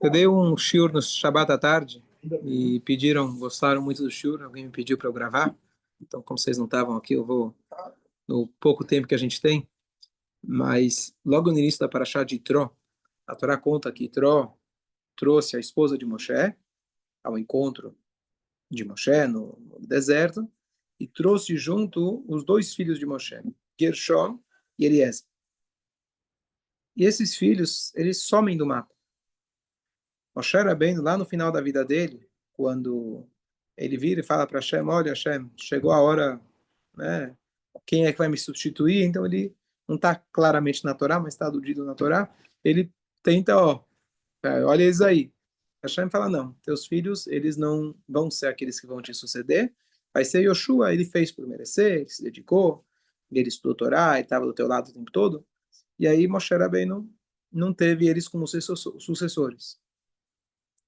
Eu dei um shiur no Shabbat à tarde e gostaram muito do shiur, alguém me pediu para eu gravar. Então, como vocês não estavam aqui, eu vou, no pouco tempo que a gente tem, mas logo no início da Parashá de Itró, a Torá conta que Itró trouxe a esposa de Moshe ao encontro de Moshe no deserto e trouxe junto os dois filhos de Moshe, Gershom e Eliezer. E esses filhos, eles somem do mapa. Moshe Rabbeinu, lá no final da vida dele, quando ele vira e fala para Hashem, olha Hashem, chegou a hora, né, quem é que vai me substituir? Então ele não está claramente na Torá, mas está aludido na Torá, ele tenta, olha eles aí. Hashem fala, não, teus filhos, eles não vão ser aqueles que vão te suceder, vai ser Yoshua, ele fez por merecer, ele se dedicou, ele estudou Torá, ele estava do teu lado o tempo todo, e aí Moshe Rabbeinu não teve eles como sucessores.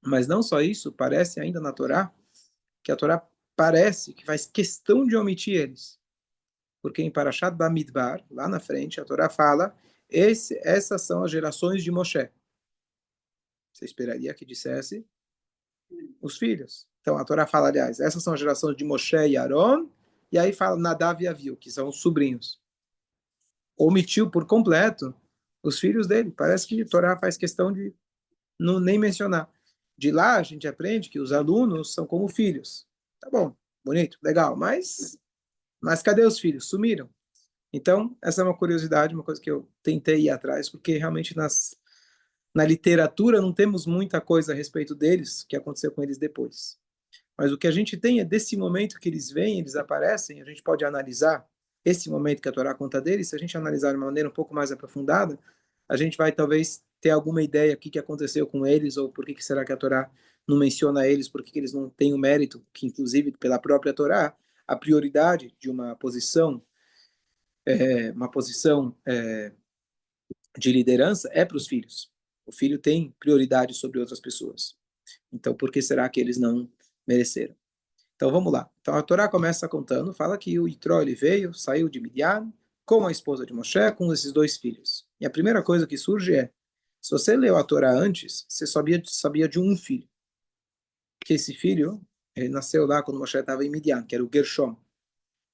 Mas não só isso, parece ainda na Torá, que a Torá parece que faz questão de omitir eles. Porque em Parashat Bamidbar, lá na frente, a Torá fala, essas são as gerações de Moshe. Você esperaria que dissesse os filhos. Então a Torá fala, aliás, essas são as gerações de Moshe e Aaron, e aí fala Nadav e Avihu, que são os sobrinhos. Omitiu por completo os filhos dele. Parece que a Torá faz questão de não nem mencionar. De lá a gente aprende que os alunos são como filhos. Tá bom, bonito, legal, mas cadê os filhos? Sumiram. Então, essa é uma curiosidade, uma coisa que eu tentei ir atrás, porque realmente na literatura não temos muita coisa a respeito deles, que aconteceu com eles depois. Mas o que a gente tem é desse momento que eles vêm, eles aparecem, a gente pode analisar esse momento que a Torá conta deles, se a gente analisar de uma maneira um pouco mais aprofundada, a gente vai talvez ter alguma ideia do que aconteceu com eles, ou por que será que a Torá não menciona eles, por que eles não têm o mérito, que inclusive pela própria Torá, a prioridade de uma posição de liderança é para os filhos. O filho tem prioridade sobre outras pessoas. Então, por que será que eles não mereceram? Então, vamos lá. Então, a Torá começa contando, fala que o Itró ele veio, saiu de Midian, com a esposa de Moshe, com esses dois filhos. E a primeira coisa que surge é, se você leu a Torá antes, você sabia de um filho. Que esse filho, ele nasceu lá quando Moshe estava em Midian, que era o Gershom.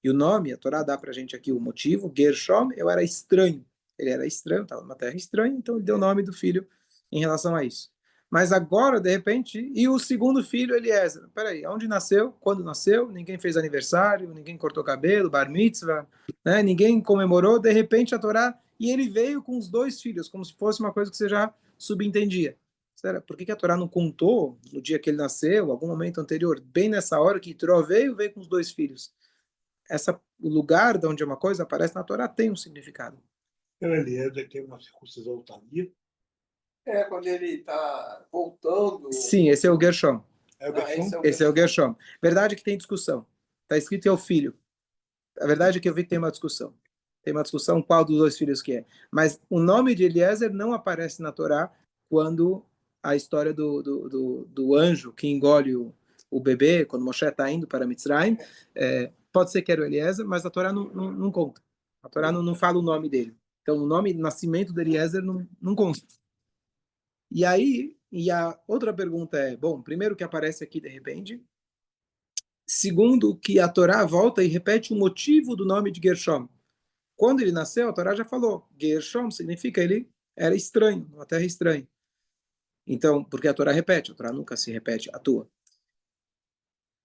E o nome, a Torá dá para a gente aqui o motivo, Gershom, eu era estranho. Ele era estranho, estava numa terra estranha, então ele deu o nome do filho em relação a isso. Mas agora, de repente, e o segundo filho, Eliezer. Peraí, onde nasceu? Quando nasceu? Ninguém fez aniversário, ninguém cortou cabelo, bar mitzvah, né? Ninguém comemorou. De repente, a Torá, e ele veio com os dois filhos, como se fosse uma coisa que você já subentendia. Será? Por que a Torá não contou no dia que ele nasceu, algum momento anterior, bem nessa hora que Itró veio com os dois filhos? O lugar de onde uma coisa aparece na Torá tem um significado. O Eliezer tem uma circuncisão tardia? Quando ele está voltando. Sim, esse é o Gershom. Esse é o Gershom. Verdade que tem discussão. Está escrito que é o filho. A verdade é que eu vi que tem uma discussão. Tem uma discussão qual dos dois filhos que é. Mas o nome de Eliezer não aparece na Torá quando a história do anjo que engole o bebê, quando Moshe está indo para Mitzrayim, pode ser que era o Eliezer, mas a Torá não conta. A Torá não fala o nome dele. Então, o nome de nascimento de Eliezer não consta. E aí, a outra pergunta é, bom, primeiro que aparece aqui de repente, segundo que a Torá volta e repete o motivo do nome de Gershom. Quando ele nasceu, a Torá já falou, Gershom significa ele era estranho, uma terra estranha. Então, porque a Torá repete, a Torá nunca se repete à toa.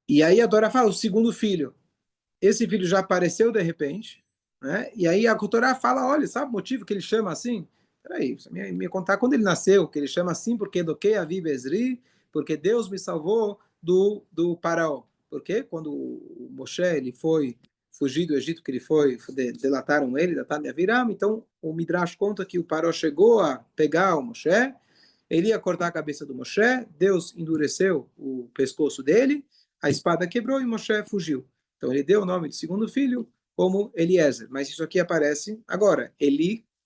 E aí a Torá fala, o segundo filho, esse filho já apareceu de repente, né? E aí a Torá fala, olha, sabe o motivo que ele chama assim? Peraí, você me contar quando ele nasceu, que ele chama assim porque do que Avi Bezri, porque Deus me salvou do faraó. Porque quando o Moshe ele foi fugir do Egito, que ele foi, delataram ele, dataram Aviram, então o Midrash conta que o faraó chegou a pegar o Moshe, ele ia cortar a cabeça do Moshe, Deus endureceu o pescoço dele, a espada quebrou e Moshe fugiu. Então ele deu o nome do segundo filho como Eliezer, mas isso aqui aparece agora,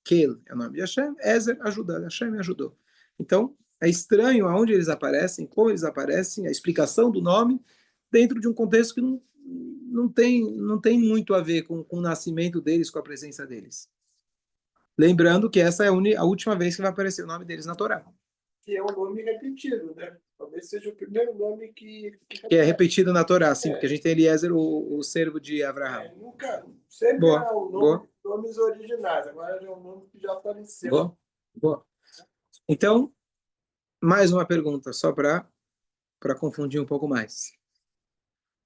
Kel é o nome de Hashem, Ezer ajuda, Hashem me ajudou. Então é estranho aonde eles aparecem, como eles aparecem, a explicação do nome dentro de um contexto que não tem muito a ver com o nascimento deles, com a presença deles. Lembrando que essa é a última vez que vai aparecer o nome deles na Torá. Que é um nome repetido, né? Talvez seja o primeiro nome Que é repetido na Torá, sim, É. porque a gente tem Eliezer, o servo de Abraham. Nunca, sempre Boa, é um boa. nomes originais, agora é um nome que já apareceu. Boa, boa. Então, mais uma pergunta, só para confundir um pouco mais.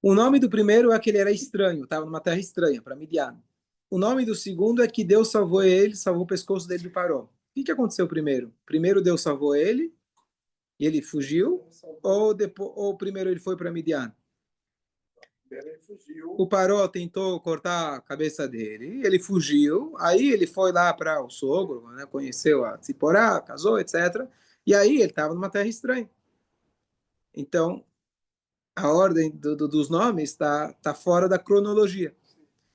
O nome do primeiro é que ele era estranho, estava numa terra estranha, para Midian. O nome do segundo é que Deus salvou ele, salvou o pescoço dele do Paró. O que aconteceu primeiro? Primeiro Deus salvou ele e ele fugiu, ou primeiro ele foi para Midian? Ele fugiu. O Paró tentou cortar a cabeça dele, ele fugiu, aí ele foi lá para o sogro, né, conheceu a Tziporá, casou, etc. E aí ele estava numa terra estranha. Então, a ordem dos nomes tá fora da cronologia.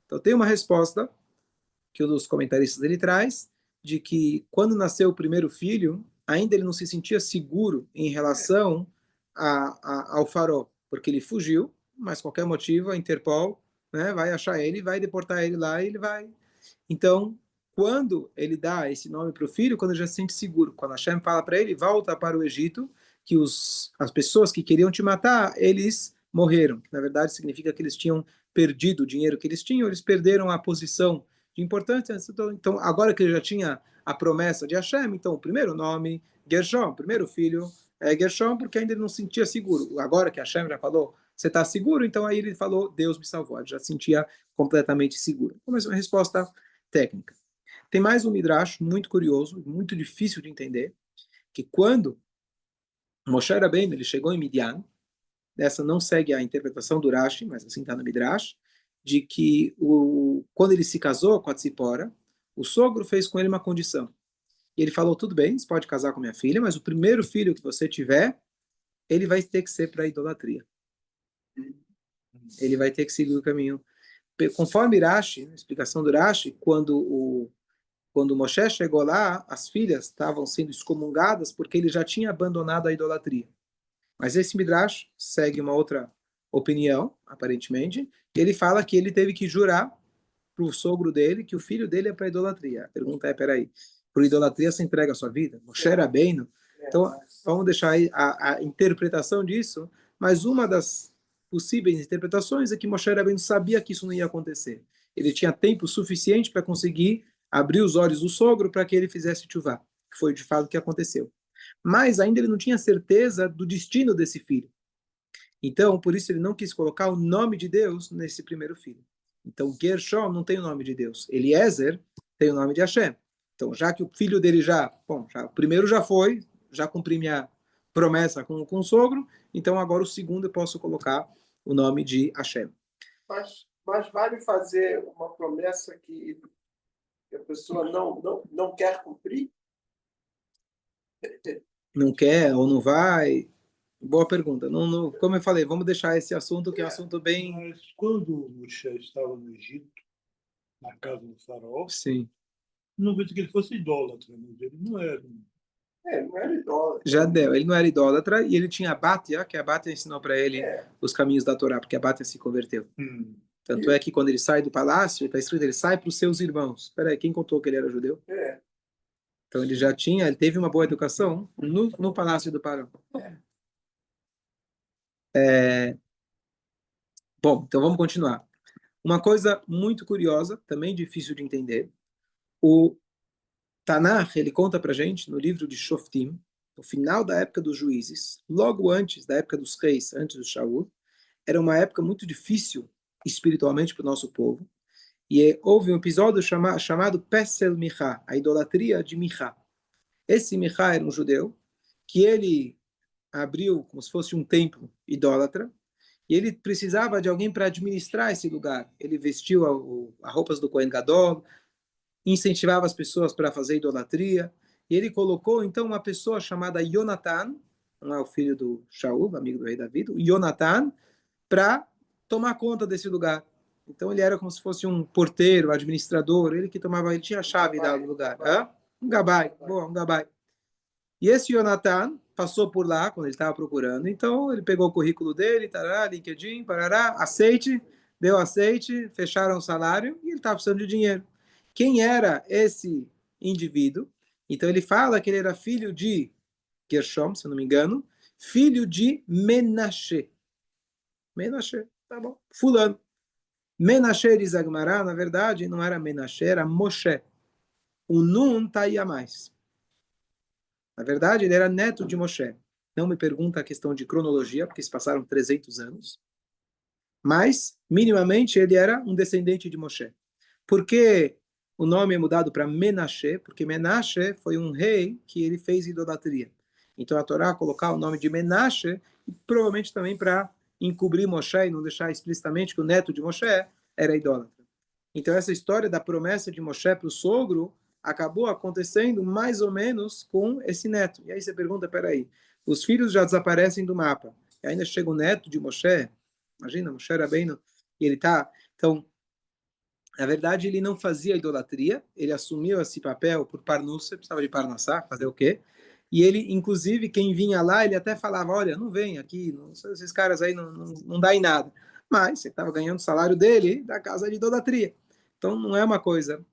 Então, tem uma resposta que um dos comentaristas ele traz, de que quando nasceu o primeiro filho, ainda ele não se sentia seguro em relação ao Faraó, porque ele fugiu, mas qualquer motivo a Interpol, né, vai achar ele, vai deportar ele lá e ele vai. Então, quando ele dá esse nome para o filho, quando ele já se sente seguro, quando Hashem fala para ele, volta para o Egito, que as pessoas que queriam te matar, eles morreram. Na verdade, significa que eles tinham perdido o dinheiro que eles tinham, eles perderam a posição de importância. Então, agora que ele já tinha a promessa de Hashem, então o primeiro nome, Gershom, o primeiro filho é Gershom, porque ainda ele não se sentia seguro. Agora que Hashem já falou, você está seguro? Então aí ele falou, Deus me salvou. Ele já se sentia completamente seguro. Mas uma resposta técnica. Tem mais um midrash muito curioso, muito difícil de entender, que quando Moshe Rabbeinu ele chegou em Midian, essa não segue a interpretação do Rashi, mas assim está no midrash, de que quando ele se casou com a Tzipora, o sogro fez com ele uma condição. E ele falou, tudo bem, você pode casar com minha filha, mas o primeiro filho que você tiver, ele vai ter que ser para a idolatria. Ele vai ter que seguir o caminho. Conforme Rashi, a explicação do Rashi, quando Moshe chegou lá, as filhas estavam sendo excomungadas porque ele já tinha abandonado a idolatria. Mas esse Midrash segue uma outra opinião, aparentemente. Ele fala que ele teve que jurar para o sogro dele que o filho dele é para idolatria. A pergunta é, peraí, por idolatria você entrega a sua vida? Moshe Rabbeinu? Então, vamos deixar aí a interpretação disso, mas uma das possíveis interpretações é que Moshe Rabbeinu sabia que isso não ia acontecer. Ele tinha tempo suficiente para conseguir abrir os olhos do sogro para que ele fizesse tchuvá, que foi de fato o que aconteceu. Mas ainda ele não tinha certeza do destino desse filho. Então, por isso ele não quis colocar o nome de Deus nesse primeiro filho. Então, Gershom não tem o nome de Deus. Eliezer tem o nome de Hashem. Então, já que o filho dele o primeiro já foi, já cumpri minha promessa com o sogro, então agora o segundo eu posso colocar o nome de Hashem. Mas vale fazer uma promessa que a pessoa não quer cumprir? Não quer ou não vai? Boa pergunta. Não, como eu falei, vamos deixar esse assunto, que é um assunto bem... Mas quando Moshe estava no Egito, na casa do faraó, Sim. não vejo que ele fosse idólatra, mas ele não era. Não era idólatra. Já deu. Ele não era idólatra e ele tinha a Bátia, que a Bátia ensinou para ele os caminhos da Torá, porque a Bátia se converteu. Tanto é que quando ele sai do palácio, está escrito, ele sai para os seus irmãos. Espera aí, quem contou que ele era judeu? Então ele teve uma boa educação no palácio do Paró. Bom, então vamos continuar. Uma coisa muito curiosa, também difícil de entender, o Tanakh, ele conta pra gente, no livro de Shoftim, no final da época dos juízes, logo antes da época dos reis, antes do Shaul, era uma época muito difícil espiritualmente para o nosso povo, e houve um episódio chamado Pesel Micha, a idolatria de Micha. Esse Micha era um judeu que ele abriu como se fosse um templo idólatra, e ele precisava de alguém para administrar esse lugar. Ele vestiu as roupas do Kohen Gadol, incentivava as pessoas para fazer idolatria, e ele colocou então uma pessoa chamada Jonatan, não é o filho do Shaul, amigo do rei Davi, o Jonatan, para tomar conta desse lugar. Então ele era como se fosse um porteiro, administrador, ele tinha a chave do lugar. Um gabai, boa, um gabai. E esse Jonatan passou por lá quando ele estava procurando, então ele pegou o currículo dele, tará, LinkedIn, parará, aceite, deu aceite, fecharam o salário e ele estava precisando de dinheiro. Quem era esse indivíduo. Então ele fala que ele era filho de Gershom, se eu não me engano, filho de Menashe. Menashe, tá bom. Fulano. Menashe, diz Agmará, na verdade, não era Menashe, era Moshe. O Nun tá aí a mais. Na verdade, ele era neto de Moshe. Não me pergunta a questão de cronologia, porque se passaram 300 anos. Mas, minimamente, ele era um descendente de Moshe. Por que o nome é mudado para Menashe? Porque Menashe foi um rei que ele fez idolatria. Então a Torá colocar o nome de Menashe, provavelmente também para encobrir Moshe e não deixar explicitamente que o neto de Moshe era idólatra. Então essa história da promessa de Moshe para o sogro acabou acontecendo mais ou menos com esse neto. E aí você pergunta, peraí, os filhos já desaparecem do mapa, e ainda chega o neto de Moshe, imagina, Moshe Rabbeinu, e ele está... Então, na verdade, ele não fazia idolatria, ele assumiu esse papel por Parnussa, precisava de Parnassá, fazer o quê? E ele, inclusive, quem vinha lá, ele até falava, olha, não vem aqui, não, esses caras aí não dá em nada. Mas ele estava ganhando o salário dele da casa de idolatria. Então, não é uma coisa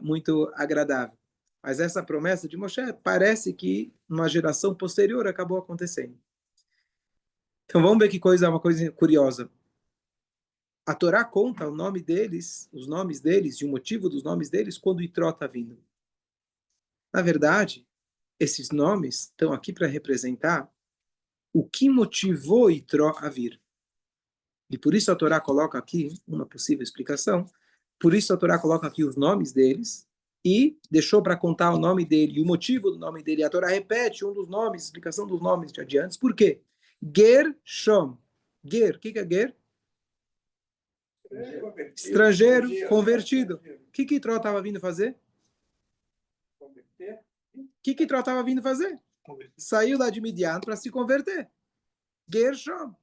muito agradável. Mas essa promessa de Moshe parece que numa geração posterior acabou acontecendo. Então, vamos ver que coisa, uma coisa curiosa. A Torá conta o nome deles, os nomes deles e o motivo dos nomes deles quando Itró está vindo. Na verdade, esses nomes estão aqui para representar o que motivou Itró a vir. E por isso a Torá coloca aqui uma possível explicação. Por isso a Torá coloca aqui os nomes deles e deixou para contar o nome dele e o motivo do nome dele. A Torá repete um dos nomes, explicação dos nomes de adiante. Por quê? Gershom. Ger, o que é Ger? Estrangeiro convertido. O que Itró estava vindo fazer? O que Itró estava vindo fazer? Saiu lá de Midian para se converter. Gershom.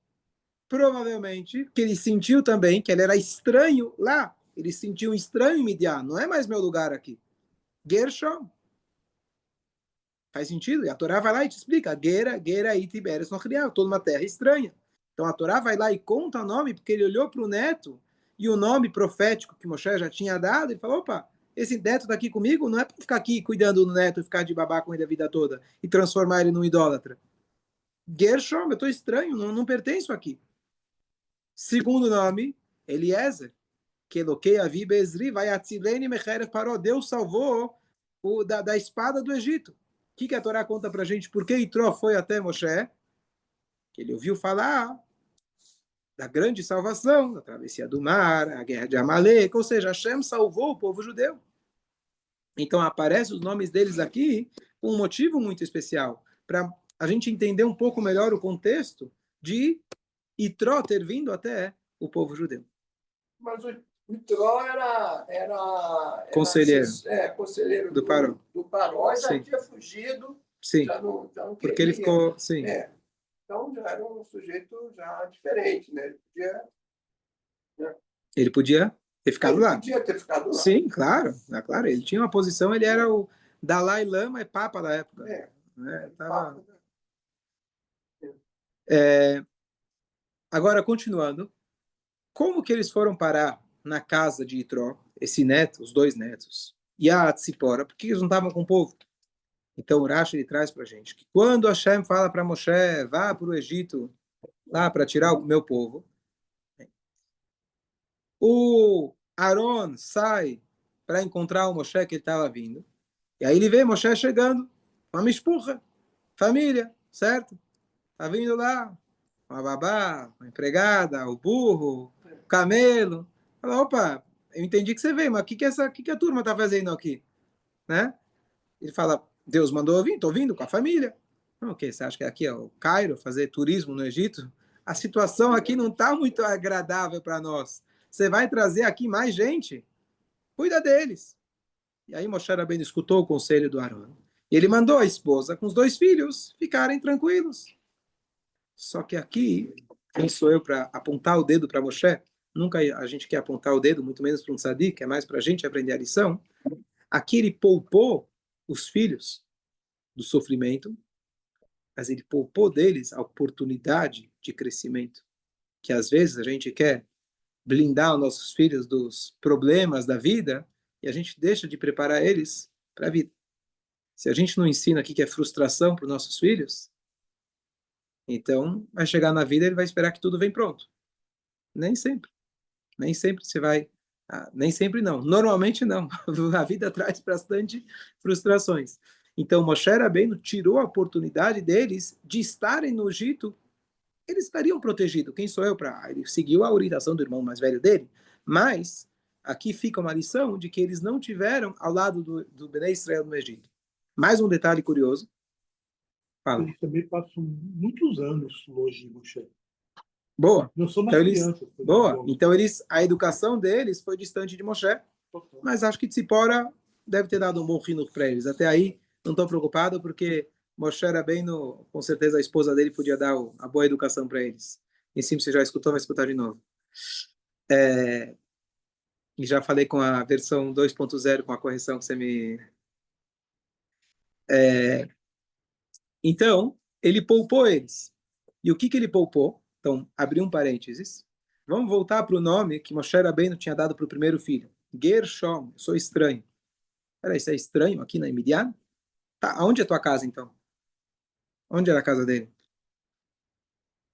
Provavelmente que ele sentiu também que ele era estranho lá. Ele sentiu um estranho em Midian. Não é mais meu lugar aqui. Gershom. Faz sentido? E a Torá vai lá e te explica. Gera e Tiberes no criar. Toda uma terra estranha. Então a Torá vai lá e conta o nome porque ele olhou para o neto e o nome profético que Moshe já tinha dado, ele falou, opa, esse neto está aqui comigo, não é para ficar aqui cuidando do neto e ficar de babá com ele a vida toda e transformar ele num idólatra. Gershom, eu estou estranho, não pertenço aqui. Segundo nome, Eliezer, que Eloquei Avi Bezri, vai atzilene mecheref paró, Deus salvou da espada do Egito. O que a Torá conta para a gente? Por que Itró foi até Moshe? Que ele ouviu falar da grande salvação, da travessia do mar, a guerra de Amaleque, ou seja, Hashem salvou o povo judeu. Então aparecem os nomes deles aqui com um motivo muito especial, para a gente entender um pouco melhor o contexto de Itró ter vindo até o povo judeu. Mas o Itró era conselheiro, conselheiro do Paró. Do Paró, já Sim. tinha fugido, Sim. já não queria. Porque ele ficou, sim. Então já era um sujeito já diferente, né? Ele podia ter ficado lá. Podia ter ficado lá. Sim, claro, claro. Ele tinha uma posição, ele era o Dalai Lama e Papa da época. Tava... Agora, continuando, como que eles foram parar na casa de Itró, esse neto, os dois netos, e a Tzipora? Por que eles não estavam com o povo? Então, o Rashi ele traz para a gente que quando Hashem fala para Moshe, vá para o Egito, lá para tirar o meu povo, o Aaron sai para encontrar o Moshe que ele estava vindo, e aí ele vê Moshe chegando, uma mishpucha, família, certo? Tá vindo lá, uma babá, uma empregada, o burro, o camelo. Fala, opa, eu entendi que você veio, mas o que a turma tá fazendo aqui? Né? Ele fala, Deus mandou eu vir, tô vindo com a família. O que você acha que aqui é o Cairo, fazer turismo no Egito? A situação aqui não está muito agradável para nós. Você vai trazer aqui mais gente? Cuida deles. E aí Moshe Rabbeinu escutou o conselho do Arão. E ele mandou a esposa com os dois filhos ficarem tranquilos. Só que aqui, quem sou eu para apontar o dedo para Moshe? Nunca a gente quer apontar o dedo, muito menos para um tzadik, é mais para a gente aprender a lição. Aqui ele poupou os filhos do sofrimento, mas ele poupou deles a oportunidade de crescimento. Que às vezes a gente quer blindar os nossos filhos dos problemas da vida e a gente deixa de preparar eles para a vida. Se a gente não ensina aqui que é frustração para os nossos filhos, então vai chegar na vida e ele vai esperar que tudo vem pronto. Nem sempre. Nem sempre você vai... nem sempre não. Normalmente não. A vida traz bastante frustrações. Então, Moshe Rabbeinu tirou a oportunidade deles de estarem no Egito. Eles estariam protegidos. Quem sou eu para... Ele seguiu a orientação do irmão mais velho dele. Mas, aqui fica uma lição de que eles não tiveram ao lado do Bnei Israel no Egito. Mais um detalhe curioso. Fala. Eles também passam muitos anos longe de Moshe. Boa. Não são mais Então, crianças. boa. Então, a educação deles foi distante de Moshe. Mas acho que Tzipora deve ter dado um bom fino para eles. Até aí, não estou preocupado, porque Moshe era bem no... Com certeza a esposa dele podia dar a boa educação para eles. Em cima, você já escutou, vai escutar de novo. E já falei com a versão 2.0, com a correção que você me... Então, ele poupou eles. E o que ele poupou? Então, abri um parênteses. Vamos voltar para o nome que Moshe Rabbeinu tinha dado para o primeiro filho. Gershom, sou estranho. Peraí, você é estranho aqui na Midian? Tá, aonde é a tua casa, então? Onde era a casa dele?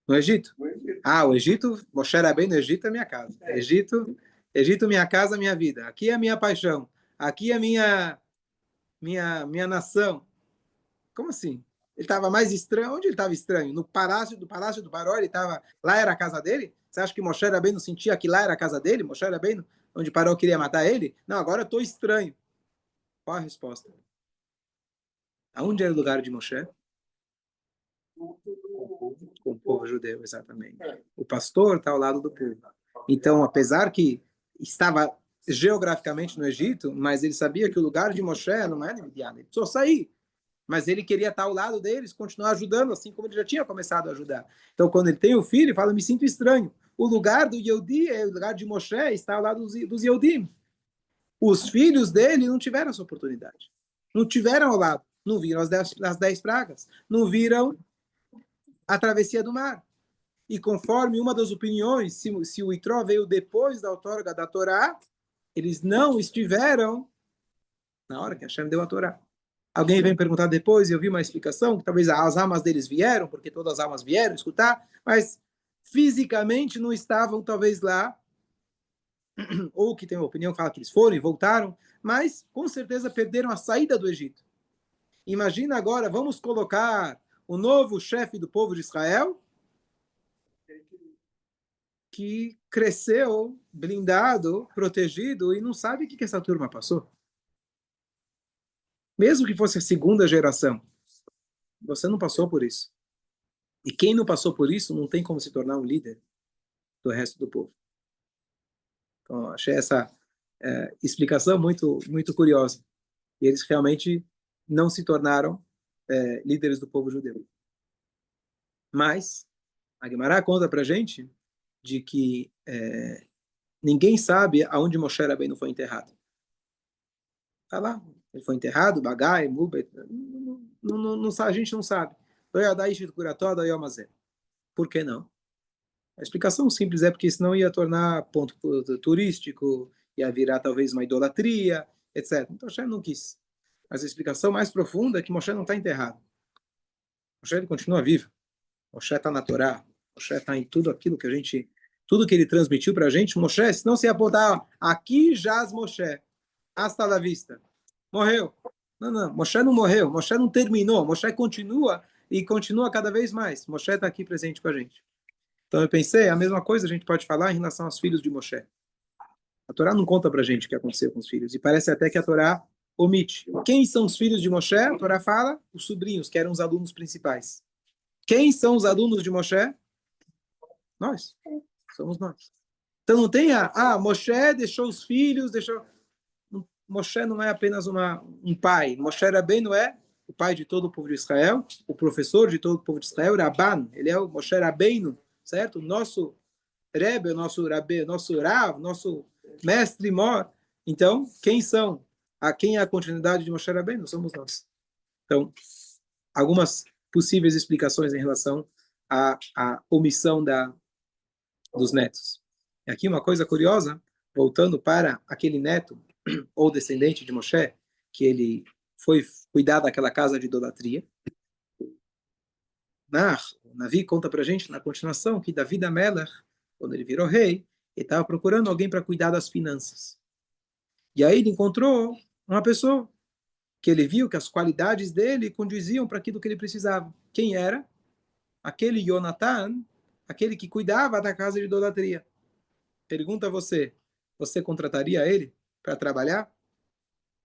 No Egito? No Egito. O Egito, Moshe Rabbeinu, no Egito é minha casa. Egito, minha casa, minha vida. Aqui é a minha paixão. Aqui é a minha nação. Como assim? Ele estava mais estranho. Onde ele estava estranho? No palácio do Paró, ele estava... Lá era a casa dele? Você acha que Moshe Rabbeinu sentia que lá era a casa dele? Moshe Rabbeinu, onde Paró queria matar ele? Não, agora eu estou estranho. Qual a resposta? Aonde era o lugar de Moshe? Com o povo judeu, exatamente. O pastor está ao lado do povo. Então, apesar que estava geograficamente no Egito, mas ele sabia que o lugar de Moshe não era Midian, ele precisou sair. Mas ele queria estar ao lado deles, continuar ajudando, assim como ele já tinha começado a ajudar. Então, quando ele tem o filho, ele fala, me sinto estranho. O lugar do Yehudi, o lugar de Moshe, está ao lado dos Yehudim. Os filhos dele não tiveram essa oportunidade. Não tiveram ao lado. Não viram as 10 pragas. Não viram a travessia do mar. E conforme uma das opiniões, se o Itró veio depois da outorga da Torá, eles não estiveram na hora que Hashem deu a Torá. Alguém vem perguntar depois, e eu vi uma explicação, que talvez as almas deles vieram, porque todas as almas vieram escutar, mas fisicamente não estavam talvez lá, ou que tem uma opinião que fala que eles foram e voltaram, mas com certeza perderam a saída do Egito. Imagina agora, vamos colocar o novo chefe do povo de Israel, que cresceu blindado, protegido, e não sabe o que essa turma passou. Mesmo que fosse a segunda geração, você não passou por isso. E quem não passou por isso não tem como se tornar um líder do resto do povo. Então, achei essa explicação muito, muito curiosa. E eles realmente não se tornaram líderes do povo judeu. Mas a Guimarães conta para a gente de que ninguém sabe aonde Moshe Rabbeinu foi enterrado. Está lá. Ele foi enterrado, Bagai, Mubet. A gente não sabe. Por que não? A explicação simples é porque senão ia tornar ponto turístico, ia virar talvez uma idolatria, etc. Então Moshe não quis. Mas a explicação mais profunda é que Moshe não está enterrado. Moshe ele continua vivo. Moshe está na Torá. Moshe está em tudo aquilo que tudo que ele transmitiu para a gente. Moshe, se não se apontar, aqui jaz Moshe. Hasta la vista. Morreu. Não, Moshe não morreu. Moshe não terminou. Moshe continua e continua cada vez mais. Moshe está aqui presente com a gente. Então eu pensei, a mesma coisa a gente pode falar em relação aos filhos de Moshe. A Torá não conta para a gente o que aconteceu com os filhos. E parece até que a Torá omite. Quem são os filhos de Moshe? A Torá fala os sobrinhos, que eram os alunos principais. Quem são os alunos de Moshe? Nós. Somos nós. Então não tem Moshe deixou os filhos, Moshe não é apenas um pai. Moshe Rabbeinu é o pai de todo o povo de Israel, o professor de todo o povo de Israel, Rabban. Ele é o Moshe Rabbeinu, certo? O nosso Rebbe, o nosso Rabbe, nosso Rav, nosso mestre mor. Então, quem é a continuidade de Moshe Rabbeinu? Somos nós. Então, algumas possíveis explicações em relação à omissão dos netos. E aqui uma coisa curiosa, voltando para aquele neto ou descendente de Moshe, que ele foi cuidar daquela casa de idolatria. O Navi conta para a gente, na continuação, que Davi Amelech, quando ele virou rei, ele estava procurando alguém para cuidar das finanças. E aí ele encontrou uma pessoa que ele viu que as qualidades dele condiziam para aquilo que ele precisava. Quem era? Aquele Jonathan, aquele que cuidava da casa de idolatria. Pergunta a você, você contrataria ele para trabalhar?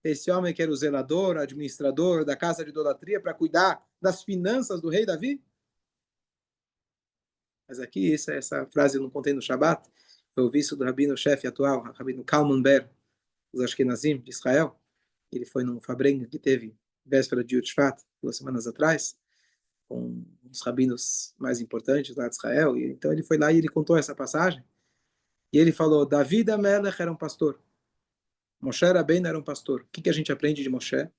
Esse homem que era o zelador, administrador da casa de idolatria para cuidar das finanças do rei Davi? Mas aqui, essa frase eu não contei no Shabat, eu ouvi isso do rabino-chefe atual, rabino Kalman Ber, dos Ashkenazim de Israel. Ele foi num Fabrenga que teve véspera de Yud Shvat, 2 semanas atrás, com um dos rabinos mais importantes lá de Israel. E então ele foi lá e ele contou essa passagem. E ele falou, Davi Amelech era um pastor. Moshe Rabbeinu era um pastor. O que a gente aprende de Moshe?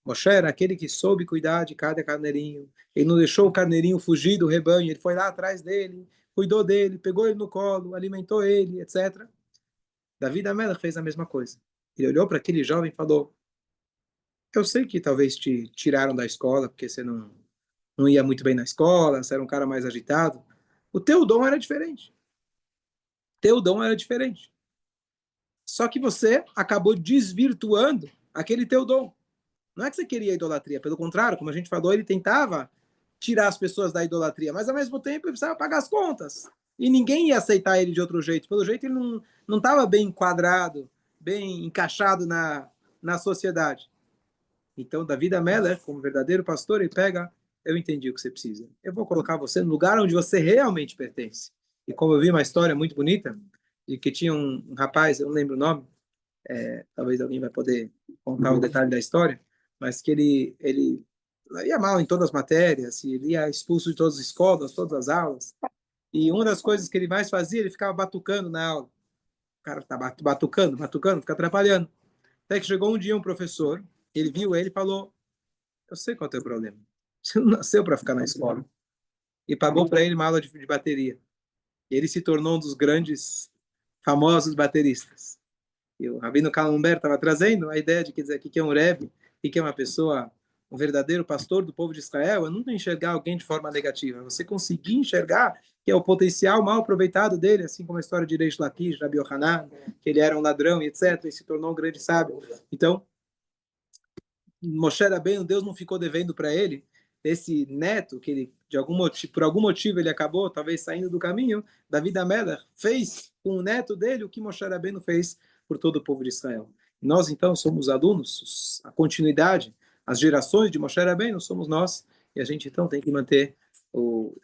Moshe era aquele que soube cuidar de cada carneirinho. Ele não deixou o carneirinho fugir do rebanho. Ele foi lá atrás dele, cuidou dele, pegou ele no colo, alimentou ele, etc. Davi Amelech fez a mesma coisa. Ele olhou para aquele jovem e falou, eu sei que talvez te tiraram da escola porque você não ia muito bem na escola, você era um cara mais agitado. O teu dom era diferente. Teu dom era diferente. Só que você acabou desvirtuando aquele teu dom. Não é que você queria idolatria, pelo contrário, como a gente falou, ele tentava tirar as pessoas da idolatria, mas ao mesmo tempo ele precisava pagar as contas. E ninguém ia aceitar ele de outro jeito. Pelo jeito ele não estava bem enquadrado, bem encaixado na sociedade. Então, Davi Amelech, como verdadeiro pastor, ele pega, eu entendi o que você precisa. Eu vou colocar você no lugar onde você realmente pertence. E como eu vi uma história muito bonita, de que tinha um rapaz, eu não lembro o nome, talvez alguém vai poder contar o detalhe da história, mas que ele ia mal em todas as matérias, ele ia expulso de todas as escolas, todas as aulas. E uma das coisas que ele mais fazia, ele ficava batucando na aula. O cara tá batucando, fica atrapalhando. Até que chegou um dia um professor, ele viu ele e falou, eu sei qual é o teu problema. Você não nasceu para ficar na escola. E pagou para ele uma aula de bateria. E ele se tornou um dos grandes, famosos bateristas. E o Rabino Kallenberg estava trazendo a ideia de que dizer que é um Rebbe e que é uma pessoa, um verdadeiro pastor do povo de Israel, é nunca enxergar alguém de forma negativa. Você conseguir enxergar que é o potencial mal aproveitado dele, assim como a história de Reish Lakish, Rabi Yohanan, que ele era um ladrão e etc., e se tornou um grande sábio. Então, Moshe Rabbeinu, Deus não ficou devendo para ele esse neto que ele, por algum motivo ele acabou talvez saindo do caminho. Davi Amelech fez com o neto dele o que Moshe Rabbeinu fez por todo o povo de Israel. Nós então somos alunos, a continuidade, as gerações de Moshe Rabbeinu somos nós, e a gente então tem que manter o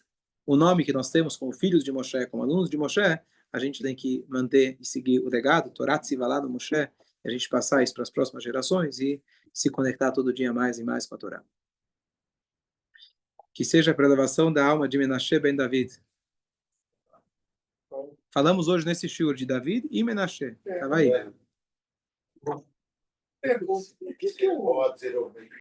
nome que nós temos como filhos de Moshe, como alunos de Moshe. A gente tem que manter e seguir o legado, Torá Tzivalá do Moshe, e a gente passar isso para as próximas gerações e se conectar todo dia mais e mais com a Torá. Que seja para a elevação da alma de Menashe ben David. Falamos hoje nesse shiur de David e Menashe. Estava aí. Pergunta, o que é o